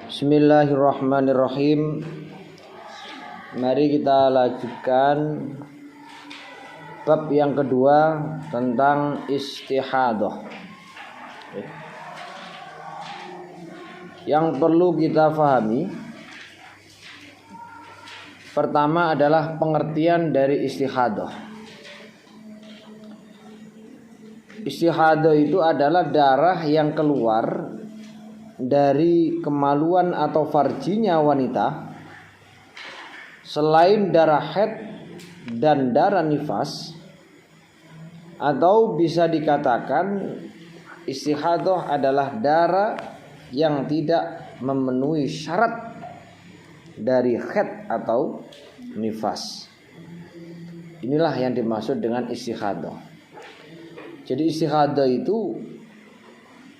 Bismillahirrahmanirrahim. Mari kita lanjutkan bab yang kedua tentang istihadah. Yang perlu kita pahami, pertama adalah pengertian dari istihadah. Istihadah itu adalah darah yang keluar dari kemaluan atau farjinya wanita selain darah haid dan darah nifas, atau bisa dikatakan istihadah adalah darah yang tidak memenuhi syarat dari haid atau nifas. Inilah yang dimaksud dengan istihadah. Jadi istihadah itu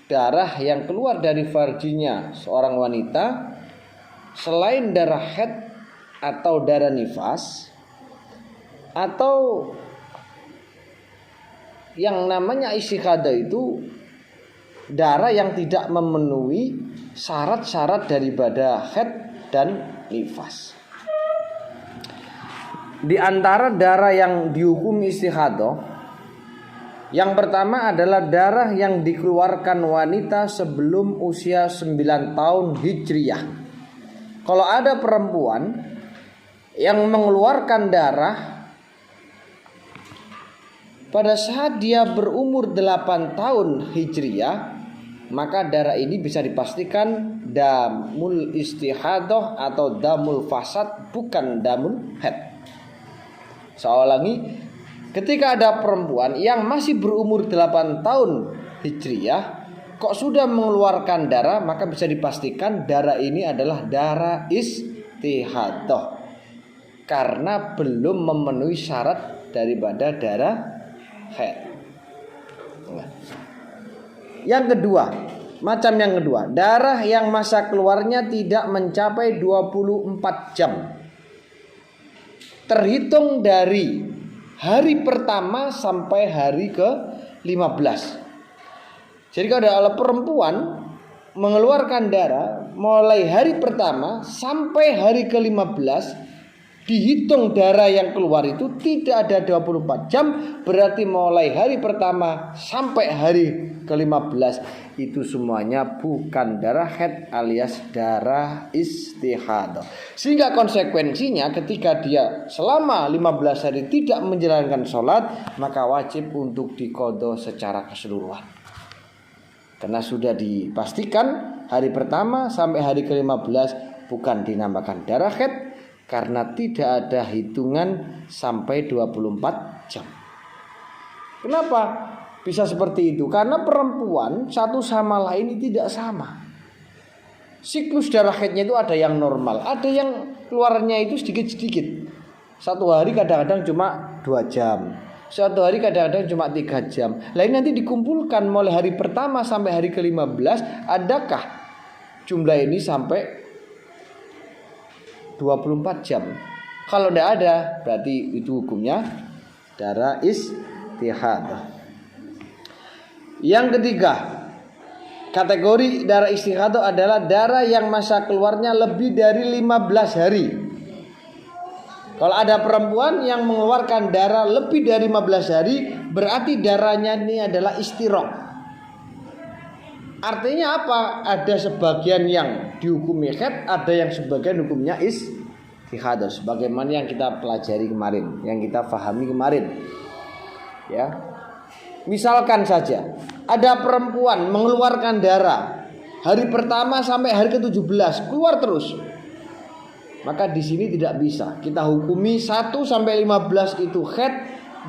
darah yang keluar dari farjinya seorang wanita selain darah haid atau darah nifas, atau yang namanya istihadah itu darah yang tidak memenuhi syarat-syarat daripada haid dan nifas. Di antara darah yang dihukumi istihadah, yang pertama adalah darah yang dikeluarkan wanita sebelum usia 9 tahun Hijriyah. Kalau ada perempuan yang mengeluarkan darah pada saat dia berumur 8 tahun Hijriyah, maka darah ini bisa dipastikan damul istihadah atau damul fasad, bukan damul haid. Saya ulangi, ketika ada perempuan yang masih berumur 8 tahun Hijriyah kok sudah mengeluarkan darah, maka bisa dipastikan darah ini adalah darah istihadah, karena belum memenuhi syarat daripada darah haid. Yang kedua, macam yang kedua, darah yang masa keluarnya tidak mencapai 24 jam terhitung dari hari pertama sampai hari ke-15. Jadi kalau ada perempuan mengeluarkan darah mulai hari pertama sampai hari ke-15, dihitung darah yang keluar itu tidak ada 24 jam, berarti mulai hari pertama sampai hari ke-15 itu semuanya bukan darah haid alias darah istihadah. Sehingga konsekuensinya ketika dia selama 15 hari tidak menjalankan sholat, maka wajib untuk diqadha secara keseluruhan. Karena sudah dipastikan hari pertama sampai hari ke-15 bukan dinamakan darah haid, karena tidak ada hitungan sampai 24 jam. Kenapa bisa seperti itu? Karena perempuan satu sama lain ini tidak sama. Siklus darah haidnya itu ada yang normal, ada yang keluarnya itu sedikit-sedikit. Satu hari kadang-kadang cuma 2 jam, satu hari kadang-kadang cuma 3 jam. Lain nanti dikumpulkan mulai hari pertama sampai hari ke-15, adakah jumlah ini sampai 24 jam? Kalau tidak ada, berarti itu hukumnya darah istihadah. Yang ketiga, kategori darah istihadah adalah darah yang masa keluarnya lebih dari 15 hari. Kalau ada perempuan yang mengeluarkan darah lebih dari 15 hari, berarti darahnya ini adalah istiraq. Artinya apa? Ada sebagian yang dihukumi haid, ada yang sebagian hukumnya istihadah, sebagaimana yang kita pelajari kemarin, yang kita pahami kemarin. Ya. Misalkan saja ada perempuan mengeluarkan darah hari pertama sampai hari ke-17 keluar terus, maka di sini tidak bisa kita hukumi 1 sampai 15 itu haid,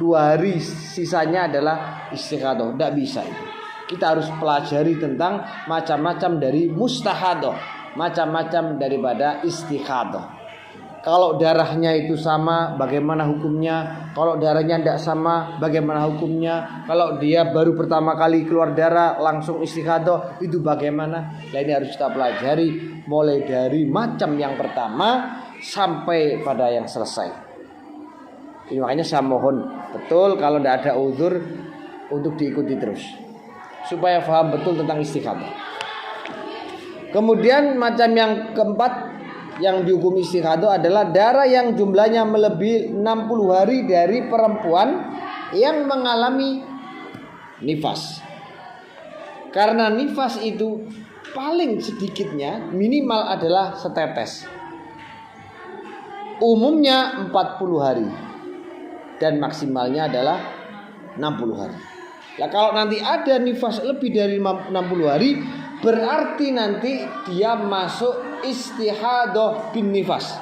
2 hari sisanya adalah istihadah. Tidak bisa itu. Kita harus pelajari tentang macam-macam dari mustahadah, macam-macam daripada istihadah. Kalau darahnya itu sama, bagaimana hukumnya? Kalau darahnya tidak sama, bagaimana hukumnya? Kalau dia baru pertama kali keluar darah langsung istihadah, itu bagaimana? Nah, ini harus kita pelajari mulai dari macam yang pertama sampai pada yang selesai. Ini makanya saya mohon betul kalau tidak ada uzur untuk diikuti terus supaya paham betul tentang istikhadah. Kemudian macam yang keempat yang dihukum istikhadah adalah darah yang jumlahnya melebihi 60 hari dari perempuan yang mengalami nifas. Karena nifas itu paling sedikitnya minimal adalah setetes. Umumnya 40 hari dan maksimalnya adalah 60 hari. Nah, kalau nanti ada nifas lebih dari 60 hari, berarti nanti dia masuk istihadah bin nifas.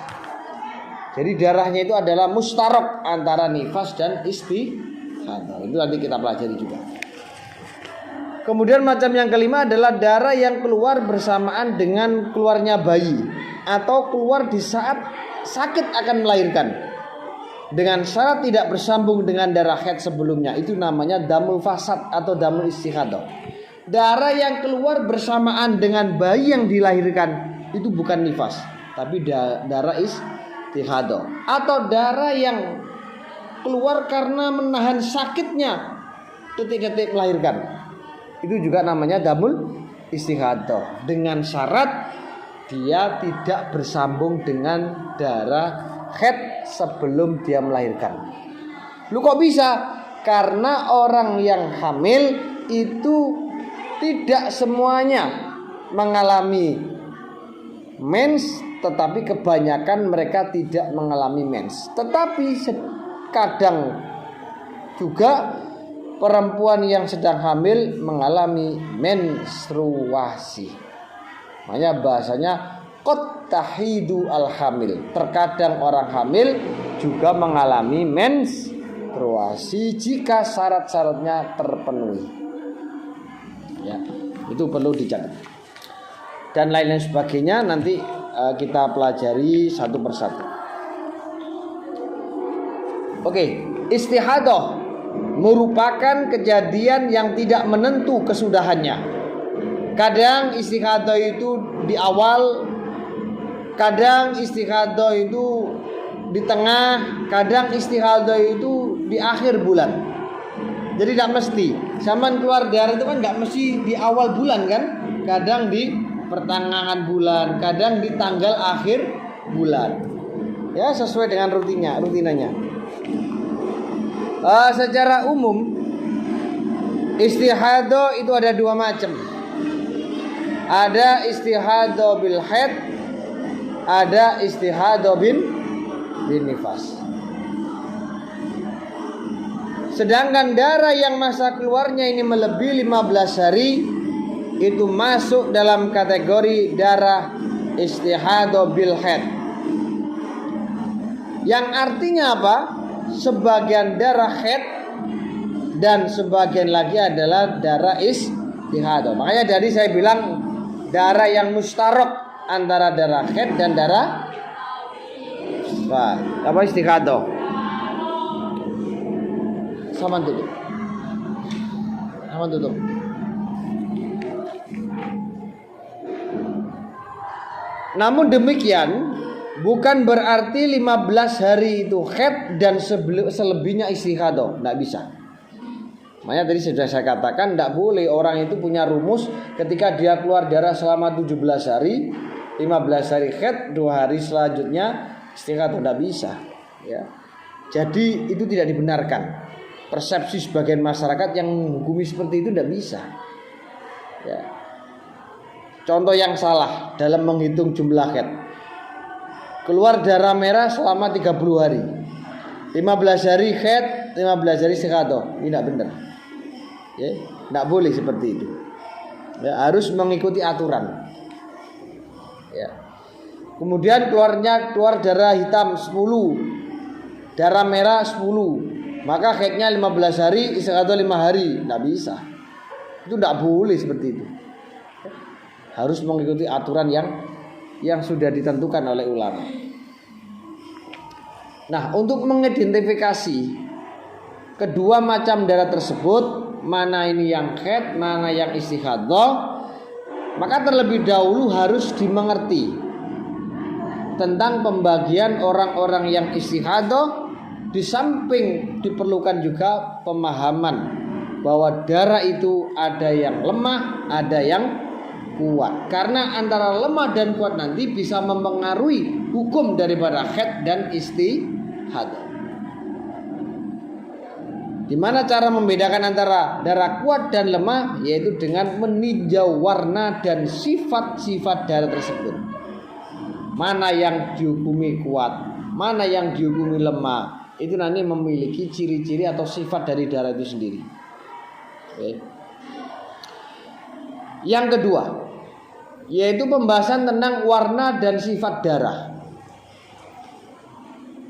Jadi darahnya itu adalah mustarok antara nifas dan istihadah. Itu nanti kita pelajari juga. Kemudian macam yang kelima adalah darah yang keluar bersamaan dengan keluarnya bayi atau keluar di saat sakit akan melahirkan dengan syarat tidak bersambung dengan darah haid sebelumnya. Itu namanya damul fasad atau damul istihadah. Darah yang keluar bersamaan dengan bayi yang dilahirkan itu bukan nifas, tapi darah istihadah. Atau darah yang keluar karena menahan sakitnya detik-detik melahirkan, itu juga namanya damul istihadah, dengan syarat dia tidak bersambung dengan darah haid sebelum dia melahirkan. Lu kok bisa? Karena orang yang hamil itu tidak semuanya mengalami mens, tetapi kebanyakan mereka tidak mengalami mens. Tetapi kadang juga perempuan yang sedang hamil mengalami menstruasi. Makanya bahasanya qad tahidu al-hamil. Terkadang orang hamil juga mengalami menstruasi jika syarat-syaratnya terpenuhi. Ya, itu perlu dicatat. Dan lain-lain sebagainya nanti kita pelajari satu persatu. Oke, istihadah merupakan kejadian yang tidak menentu kesudahannya. Kadang istihadah itu di awal, kadang istihadah itu di tengah, kadang istihadah itu di akhir bulan. Jadi tidak mesti. Zaman keluar darah itu kan tidak mesti di awal bulan kan? Kadang di pertengahan bulan, kadang di tanggal akhir bulan. Ya, sesuai dengan rutinanya. Secara umum istihadah itu ada dua macam. Ada istihadah bil haid, ada istihadah bin nifas. Sedangkan darah yang masa keluarnya ini melebihi 15 hari itu masuk dalam kategori darah istihadah bil haid. Yang artinya apa? Sebagian darah haid dan sebagian lagi adalah darah istihadah. Makanya tadi saya bilang darah yang mustarok antara darah haid dan darah istihadah. Sama tutup. Namun demikian bukan berarti 15 hari itu haid dan selebihnya istihadah. Tidak bisa. Makanya tadi sudah saya katakan tidak boleh orang itu punya rumus ketika dia keluar darah selama 17 hari, 15 hari haid, 2 hari selanjutnya istihadah. Tidak bisa. Ya. Jadi itu tidak dibenarkan. Persepsi sebagian masyarakat yang menghukumi seperti itu tidak bisa. Ya. Contoh yang salah dalam menghitung jumlah haid. Keluar darah merah selama 30 hari, 15 hari haid, 15 hari istihadah. Ini tidak benar. Ya, tidak boleh seperti itu. Ya, harus mengikuti aturan. Ya. Kemudian keluar darah hitam 10, darah merah 10. Maka haidnya 15 hari, istihadah 5 hari. Tidak bisa. Itu tidak boleh seperti itu. Harus mengikuti aturan yang sudah ditentukan oleh ulama. Nah, untuk mengidentifikasi kedua macam darah tersebut, mana ini yang haid, mana yang istihadah, maka terlebih dahulu harus dimengerti tentang pembagian orang-orang yang istihadah di samping diperlukan juga pemahaman bahwa darah itu ada yang lemah, ada yang kuat. Karena antara lemah dan kuat nanti bisa mempengaruhi hukum daripada haid dan istihadah. Di mana cara membedakan antara darah kuat dan lemah? Yaitu dengan meninjau warna dan sifat-sifat darah tersebut. Mana yang dihukumi kuat, mana yang dihukumi lemah, itu nanti memiliki ciri-ciri atau sifat dari darah itu sendiri. Oke. Yang kedua, yaitu pembahasan tentang warna dan sifat darah.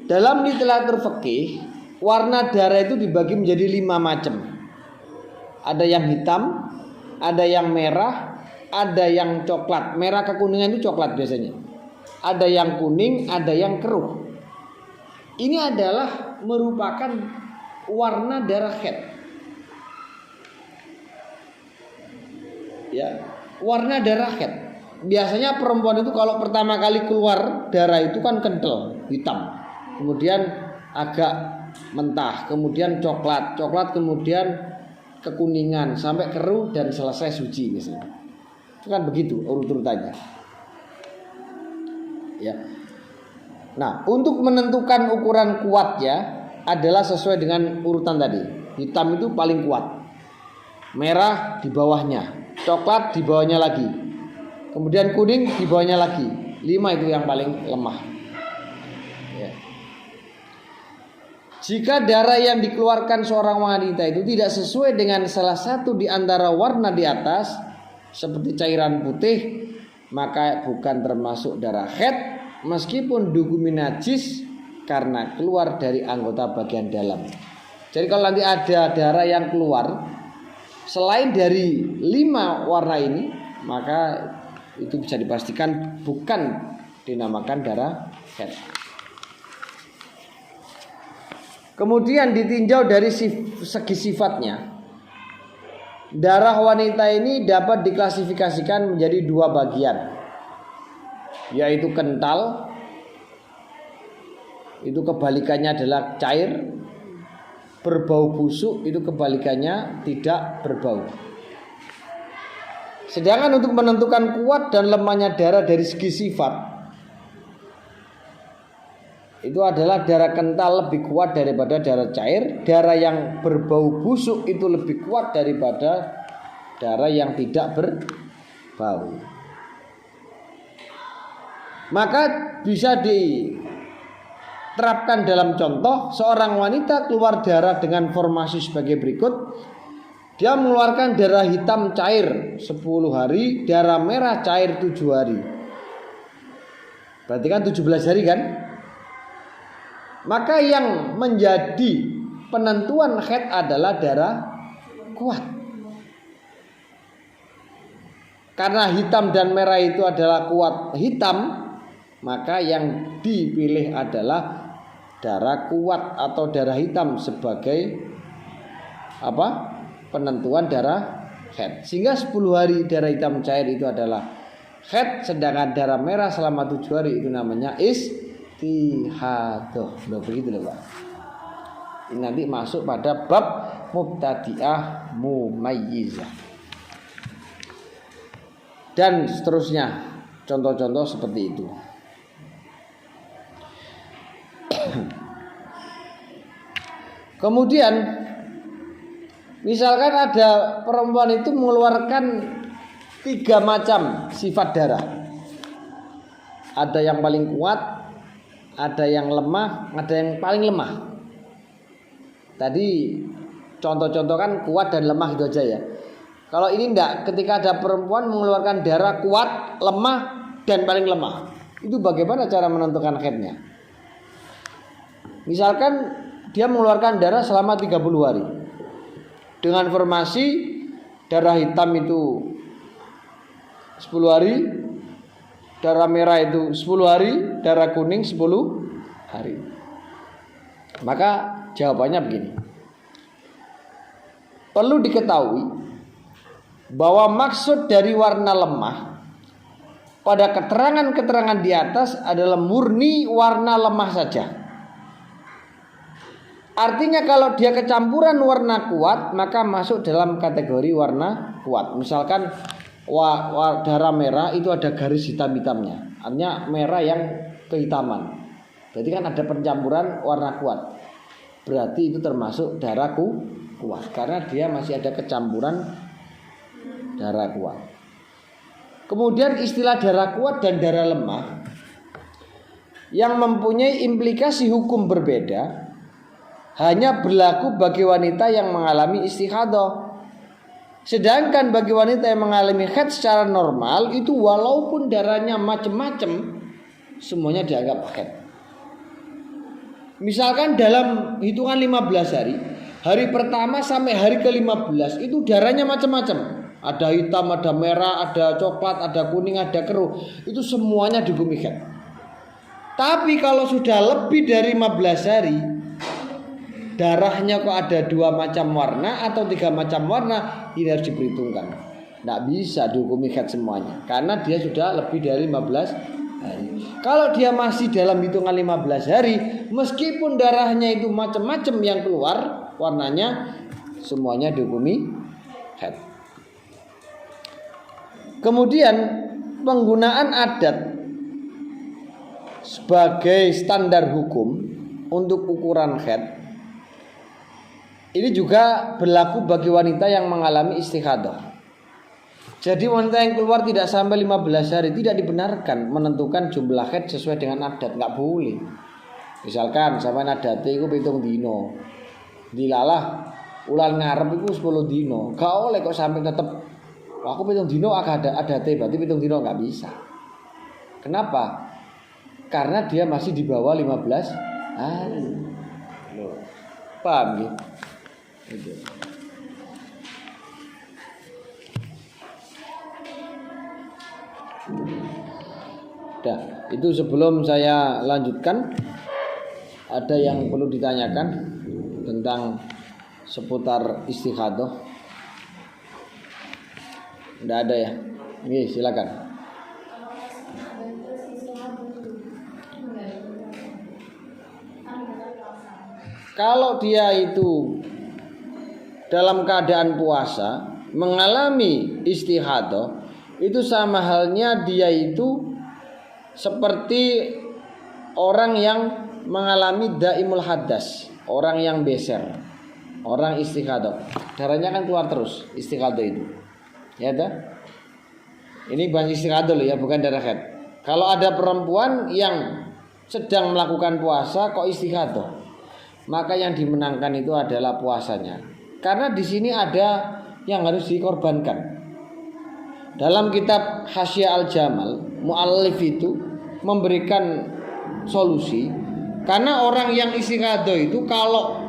Dalam literatur fikih, warna darah itu dibagi menjadi 5 macam. Ada yang hitam, ada yang merah, ada yang coklat. Merah kekuningan itu coklat biasanya. Ada yang kuning, ada yang keruh. Ini adalah merupakan warna darah haid. Ya, warna darah haid. Biasanya perempuan itu kalau pertama kali keluar darah itu kan kental, hitam. Kemudian agak mentah, kemudian coklat, kemudian kekuningan sampai keruh dan selesai suci misalnya. Itu kan begitu urut-urutannya. Ya. Nah, untuk menentukan ukuran kuatnya adalah sesuai dengan urutan tadi. Hitam itu paling kuat. Merah di bawahnya, coklat di bawahnya lagi. Kemudian kuning di bawahnya lagi. 5 itu yang paling lemah. Ya. Jika darah yang dikeluarkan seorang wanita itu tidak sesuai dengan salah satu di antara warna di atas, seperti cairan putih, maka bukan termasuk darah haid, meskipun dihukumi najis karena keluar dari anggota bagian dalam. Jadi kalau nanti ada darah yang keluar selain dari 5 warna ini, maka itu bisa dipastikan bukan dinamakan darah haid. Kemudian ditinjau dari segi sifatnya. Darah wanita ini dapat diklasifikasikan menjadi 2 bagian, yaitu kental, itu kebalikannya adalah cair. Berbau busuk, itu kebalikannya tidak berbau. Sedangkan untuk menentukan kuat dan lemahnya darah dari segi sifat, itu adalah darah kental lebih kuat daripada darah cair. Darah yang berbau busuk itu lebih kuat daripada darah yang tidak berbau. Maka bisa diterapkan dalam contoh, seorang wanita keluar darah dengan formasi sebagai berikut. Dia mengeluarkan darah hitam cair 10 hari, darah merah cair 7 hari. Berarti kan 17 hari kan? Maka yang menjadi penentuan haid adalah darah kuat. Karena hitam dan merah itu adalah kuat hitam, maka yang dipilih adalah darah kuat atau darah hitam sebagai penentuan darah haid. Sehingga 10 hari darah hitam cair itu adalah haid, sedangkan darah merah selama 7 hari itu namanya istihadah. Begitu loh Pak. Ini nanti masuk pada bab mubtadi'ah mumayyizah. Dan seterusnya, contoh-contoh seperti itu. Kemudian misalkan ada perempuan itu mengeluarkan 3 macam sifat darah. Ada yang paling kuat, ada yang lemah, ada yang paling lemah. Tadi contoh-contoh kan kuat dan lemah gitu aja ya. Kalau ini enggak, ketika ada perempuan mengeluarkan darah kuat, lemah, dan paling lemah, itu bagaimana cara menentukan haidnya? Misalkan dia mengeluarkan darah selama 30 hari dengan formasi darah hitam itu 10 hari, darah merah itu 10 hari, darah kuning 10 hari. Maka jawabannya begini. Perlu diketahui bahwa maksud dari warna lemah pada keterangan-keterangan di atas adalah murni warna lemah saja. Artinya kalau dia kecampuran warna kuat maka masuk dalam kategori warna kuat. Misalkan darah merah itu ada garis hitam-hitamnya, artinya merah yang kehitaman. Berarti kan ada pencampuran warna kuat. Berarti itu termasuk darah kuat karena dia masih ada kecampuran darah kuat. Kemudian istilah darah kuat dan darah lemah yang mempunyai implikasi hukum berbeda hanya berlaku bagi wanita yang mengalami istihadah. Sedangkan bagi wanita yang mengalami haid secara normal itu walaupun darahnya macam-macam semuanya dianggap haid. Misalkan dalam hitungan 15 hari, hari pertama sampai hari ke-15 itu darahnya macam-macam. Ada hitam, ada merah, ada coklat, ada kuning, ada keruh. Itu semuanya dihukumi haid. Tapi kalau sudah lebih dari 15 hari, darahnya kok ada 2 macam warna atau 3 macam warna, ini harus diperhitungkan. Tidak bisa dihukumi haid semuanya karena dia sudah lebih dari 15 hari. Kalau dia masih dalam hitungan 15 hari, meskipun darahnya itu macam-macam yang keluar warnanya, semuanya dihukumi haid. Kemudian penggunaan adat sebagai standar hukum untuk ukuran haid ini juga berlaku bagi wanita yang mengalami istihadah. Jadi wanita yang keluar tidak sampai 15 hari tidak dibenarkan menentukan jumlah haid sesuai dengan adat, nggak boleh. Misalkan sampai adat itu 7 dino, dilalah ulan ngarep itu 10 dino, gak oleh kok sampai tetap aku 7 dino ada berarti 7 dino nggak bisa. Kenapa? Karena dia masih di bawah 15 hari. Loh, paham ya? Gitu. Dah, itu sebelum saya lanjutkan ada yang perlu ditanyakan tentang seputar istihadah. Tidak ada ya? Oke, silakan. Kalau dia itu dalam keadaan puasa mengalami istihadah, itu sama halnya dia itu seperti orang yang mengalami daimul hadas, orang yang beser, orang istihadah. Darahnya kan keluar terus istihadah itu. Ya dah. Ini bahas istihadah loh ya, bukan darah haid. Kalau ada perempuan yang sedang melakukan puasa kok istihadah, maka yang dimenangkan itu adalah puasanya. Karena di sini ada yang harus dikorbankan. Dalam kitab Hasyiah Al-Jamal, muallif itu memberikan solusi karena orang yang istihadah itu kalau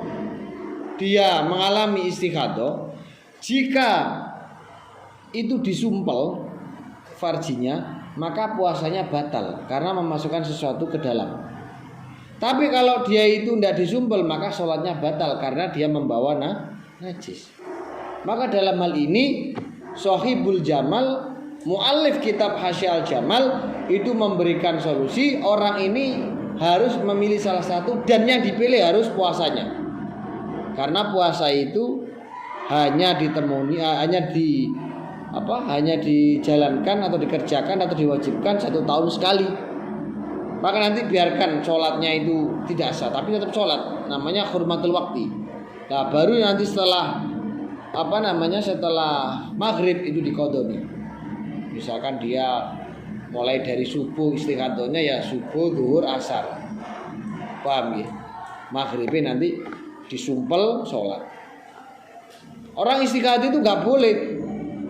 dia mengalami istihadah, jika itu disumpel farjinya, maka puasanya batal karena memasukkan sesuatu ke dalam. Tapi kalau dia itu tidak disumpel, maka sholatnya batal karena dia membawa najis. Maka dalam hal ini Shahibul Jamal, muallif kitab Hasyiah Al-Jamal itu memberikan solusi orang ini harus memilih salah satu dan yang dipilih harus puasanya. Karena puasa itu hanya dijalankan atau dikerjakan atau diwajibkan 1 tahun sekali. Maka nanti biarkan sholatnya itu tidak sah, tapi tetap sholat, namanya hurmatul waktu. Nah baru nanti setelah maghrib itu diqodoni. Misalkan dia mulai dari subuh istighadohnya ya subuh, zuhur, asar, paham ya? Maghribnya nanti disumpel sholat. Orang istighadah itu nggak boleh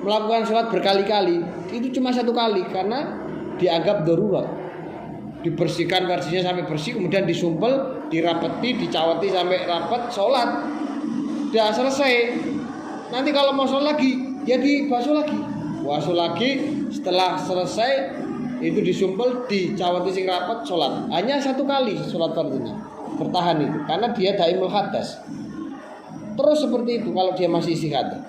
melakukan sholat berkali-kali, itu cuma 1 kali karena dianggap darurat. Dibersihkan versinya sampai bersih, kemudian disumpel, dirapeti, dicawati sampai rapat, sholat. Udah selesai. Nanti kalau mau sholat lagi, ya dibasuh lagi. Basuh lagi, setelah selesai itu disumpel, dicawati sing rapat, sholat. Hanya 1 kali sholat fardunya, bertahan itu, karena dia daimul hadas. Terus seperti itu kalau dia masih istihadah.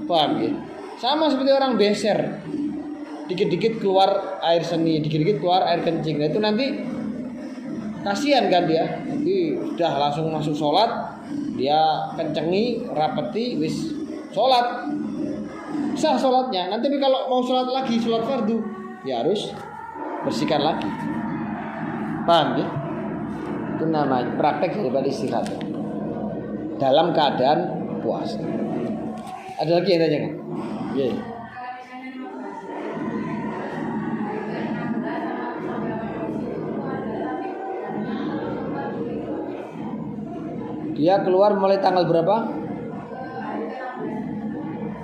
Paham ya? Sama seperti orang beser, dikit-dikit keluar air seni, dikit-dikit keluar air kencing. Nah, itu nanti kasihan kan dia, nanti udah langsung masuk sholat, dia kencengi, rapeti, wis sholat, sah sholatnya. Nanti kalau mau sholat lagi, sholat fardu, ya harus bersihkan lagi. Paham ya? Itu namanya praktek daripada istikhadah dalam keadaan puasa. Ada lagi yang tanya kan? Yeah. Dia keluar mulai tanggal berapa?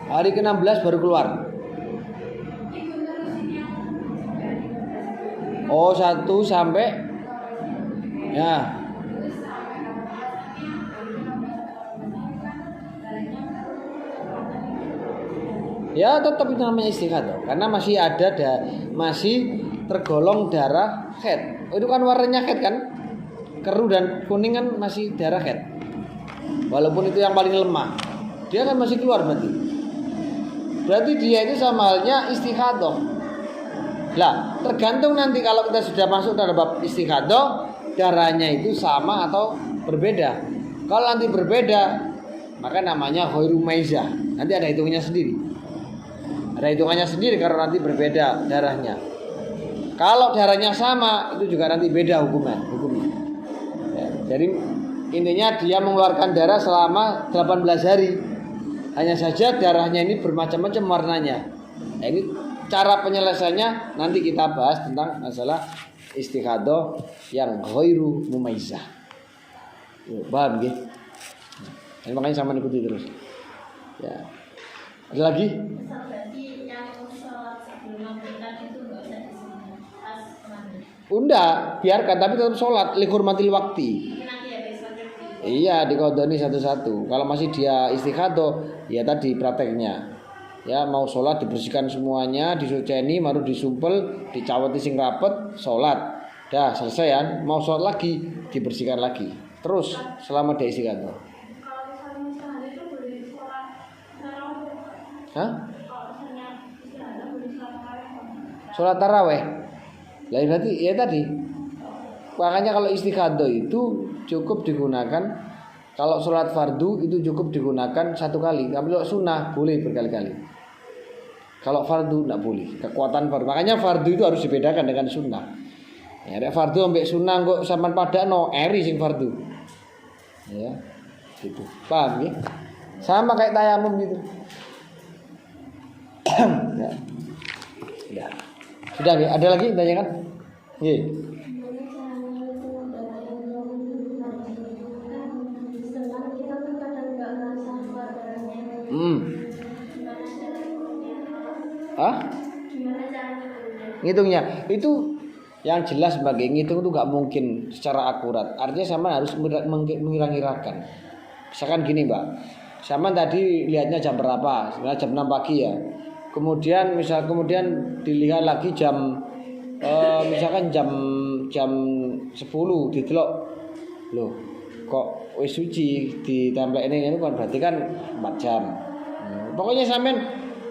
Hari ke-16 baru keluar. Oh, 1 sampai ya. Ya tetap itu namanya istikhadah karena masih ada masih tergolong darah haid. Oh, itu kan warnanya haid kan? Keruh dan kuning kan masih darah haid. Walaupun itu yang paling lemah, dia kan masih keluar berarti. Berarti dia itu sama halnya istikhadah. Lah, tergantung nanti kalau kita sudah masuk dalam bab istikhadah, darahnya itu sama atau berbeda. Kalau nanti berbeda, maka namanya ghairu maizah. Nanti ada hitungannya sendiri. Ada hitungannya sendiri karena nanti berbeda darahnya. Kalau darahnya sama, itu juga nanti beda hukumnya. Ya, jadi intinya dia mengeluarkan darah selama 18 hari. Hanya saja darahnya ini bermacam-macam warnanya. Nah, ini cara penyelesaiannya nanti kita bahas tentang masalah istikhadah yang ghairu mumaizah. Paham gitu? Nah, makanya sama ikuti terus. Ya. Ada lagi? Unda, biarkan tapi tetap sholat lihurmatil wakti. Iya, dikodoni satu-satu. Kalau masih dia istikhadah, ya tadi prakteknya. Ya, mau sholat dibersihkan semuanya, disuceni, baru disumpel, dicawati sing rapet, sholat. Dah selesai kan? Mau sholat lagi, dibersihkan lagi. Terus selama dia istikhadah. Hah? Sholat taraweh. Lah berarti ya tadi. Makanya kalau istikhadah itu cukup digunakan, kalau sholat fardu itu cukup digunakan 1 kali. Tapi kalau sunnah boleh berkali-kali. Kalau fardu tidak boleh. Kekuatan fardu. Makanya fardu itu harus dibedakan dengan sunnah. Ya, ada fardu sampai sunnah kok sampean padakno eri sing fardu. Ya. Gitu. Paham ya? Sama kayak tayamum gitu. Ya. Ya. Sudah ya, ada lagi tanya kan? Nggih. Ngitungnya itu yang jelas sebagai ngitung itu nggak mungkin secara akurat. Artinya sama harus mengira-ngirakan. Misalkan gini Mbak, sama tadi lihatnya jam berapa? Sebenarnya jam 6 pagi ya. Kemudian dilihat lagi jam misalkan jam 10 didelok. Loh, kok wis suci ditempel ini kan berarti kan 4 jam. Pokoknya sampean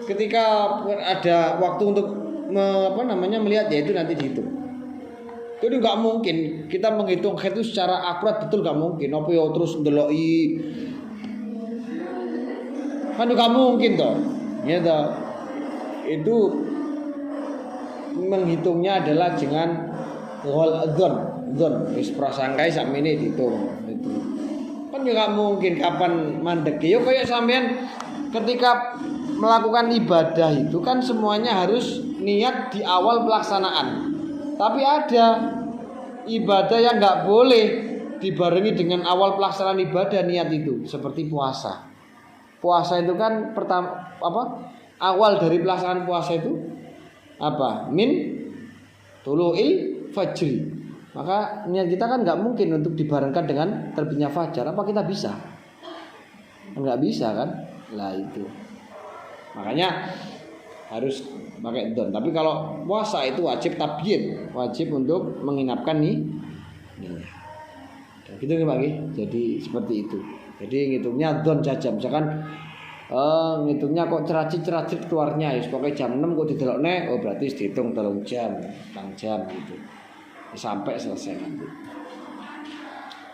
ketika ada waktu untuk melihat ya itu nanti dihitung. Jadi nggak mungkin kita menghitung itu secara akurat betul, nggak mungkin. Apa ya terus ndeloki kan nggak mungkin toh. Ya toh. Itu menghitungnya adalah dengan dzon wis prasangkai sakmene dihitung itu. Kan nggak mungkin kapan mandek. Ya kayak sampean ketika melakukan ibadah itu kan semuanya harus niat di awal pelaksanaan. Tapi ada ibadah yang nggak boleh dibarengi dengan awal pelaksanaan ibadah niat itu, seperti puasa. Puasa itu kan awal dari pelaksanaan puasa itu apa? Min tulu'il fajri. Maka niat kita kan nggak mungkin untuk dibarengkan dengan terbitnya fajar. Apa kita bisa? Nggak bisa kan? Lah itu. Makanya harus pakai don. Tapi kalau puasa itu wajib tabyid, wajib untuk menginapkan nih. Gitu nih Pak. Jadi seperti itu. Jadi ngitungnya don saja. Misalkan ngitungnya kok ceracit keluarnya ya pokoknya jam 6 kok didelokne, oh berarti dihitung 3 jam, 4 jam gitu. Sampai selesai nanti.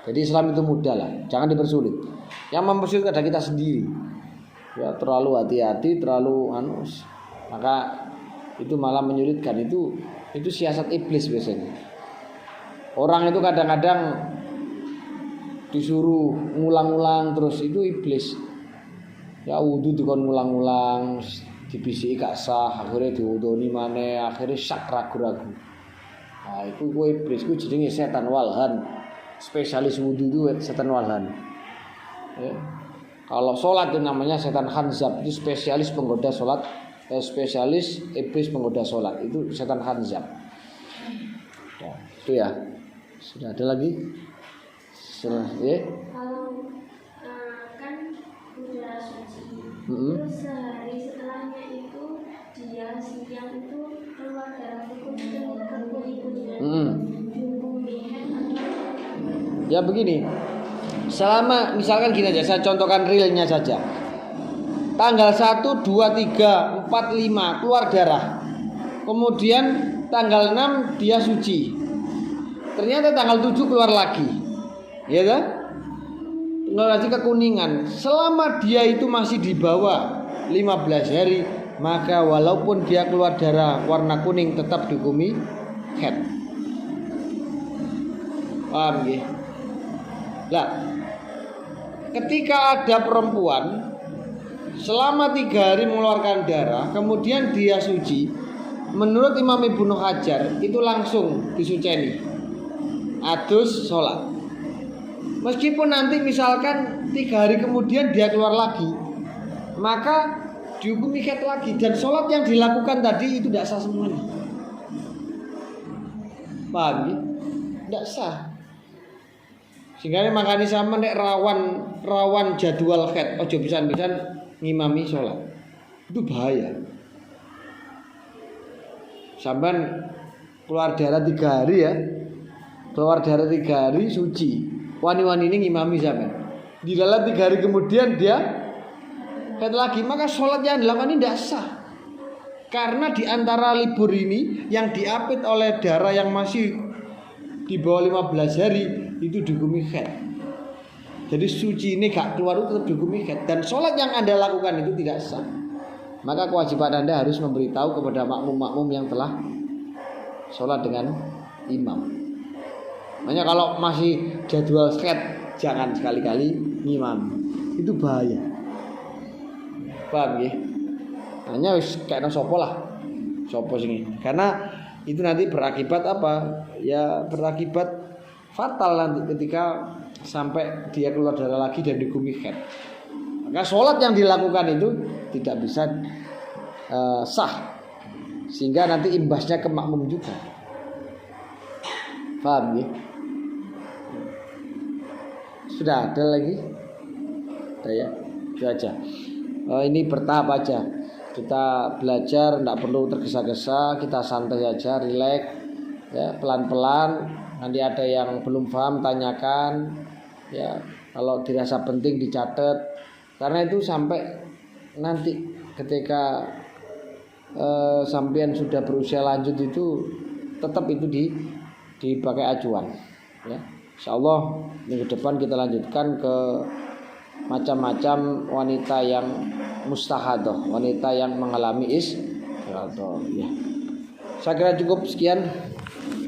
Jadi Islam itu mudah lah, jangan dipersulit. Yang mempersulit adalah kita sendiri. Ya, terlalu hati-hati, terlalu maka itu malah menyulitkan. Itu siasat iblis biasanya. Orang itu kadang-kadang disuruh ngulang-ulang terus, itu iblis. Ya wudu dikon ngulang-ulang, dibisiki gak sah, akhirnya diwudoni maneh, akhirnya syak ragu-ragu. Nah, itu iblis, itu jenenge setan walhan. Spesialis wudu itu setan walhan. Ya. Kalau sholat itu namanya setan khanzab, itu spesialis penggoda sholat, spesialis iblis penggoda sholat, itu setan khanzab. Nah, itu ya. Sudah ada lagi? Ya. Kalau kan udara suci, terus sehari setelahnya itu dia siang itu keluar darah kekuning-kuningan. Ya begini. Selama misalkan gini aja, saya contohkan realnya saja. Tanggal 1, 2, 3, 4, 5 keluar darah. Kemudian tanggal 6 dia suci. Ternyata tanggal 7 keluar lagi. Ya kan? Keluar lagi kekuningan. Selama dia itu masih di bawah 15 hari, maka walaupun dia keluar darah warna kuning tetap dihukumi haid. Paham ya? Lah, ketika ada perempuan selama 3 hari mengeluarkan darah, kemudian dia suci, menurut Imam Ibnu Hajar itu langsung disuceni, adus sholat. Meskipun nanti misalkan 3 hari kemudian dia keluar lagi, maka dihukumi haid lagi, dan sholat yang dilakukan tadi itu tidak sah semuanya. Paham ya? Tidak sah. Sehingga makanya sama nek rawan jadwal haid, ojo pisan-pisan ngimami sholat. Itu bahaya. Sampai keluar darah 3 hari ya, keluar darah 3 hari suci, wani-wani ini ngimami sampai di dalam 3 hari kemudian dia haid lagi, maka sholat yang dilakukan ini tidak sah. Karena di antara libur ini yang diapit oleh darah yang masih di bawah 15 hari itu dihukumi haid. Jadi suci ini gak keluar itu tetap dihukumi haid, dan sholat yang Anda lakukan itu tidak sah. Maka kewajiban Anda harus memberitahu kepada makmum-makmum yang telah sholat dengan imam. Makanya kalau masih jadwal haid, jangan sekali-kali ngimam. Itu bahaya. Paham ya? Hanya kayak sopo lah, sopo sini. Karena itu nanti berakibat apa? Ya berakibat fatal nanti ketika sampai dia keluar darah lagi dan dihukumi haid. Maka sholat yang dilakukan itu tidak bisa sah, sehingga nanti imbasnya ke makmum juga. Paham ya? Sudah ada lagi? Ada ya? Itu aja. Ini bertahap aja. Kita belajar, tidak perlu tergesa-gesa, kita santai aja, rileks, ya, pelan-pelan. Nanti ada yang belum paham tanyakan, ya. Kalau dirasa penting dicatat, karena itu sampai nanti ketika sampean sudah berusia lanjut itu tetap itu dipakai acuan, ya. Insyaallah minggu depan kita lanjutkan ke macam-macam wanita yang mustahadah, wanita yang mengalami istihadah, ya. Saya kira cukup sekian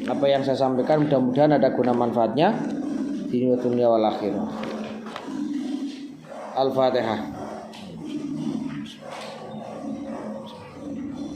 apa yang saya sampaikan, mudah-mudahan ada guna manfaatnya di dunia wal akhirah. Al-Fatihah.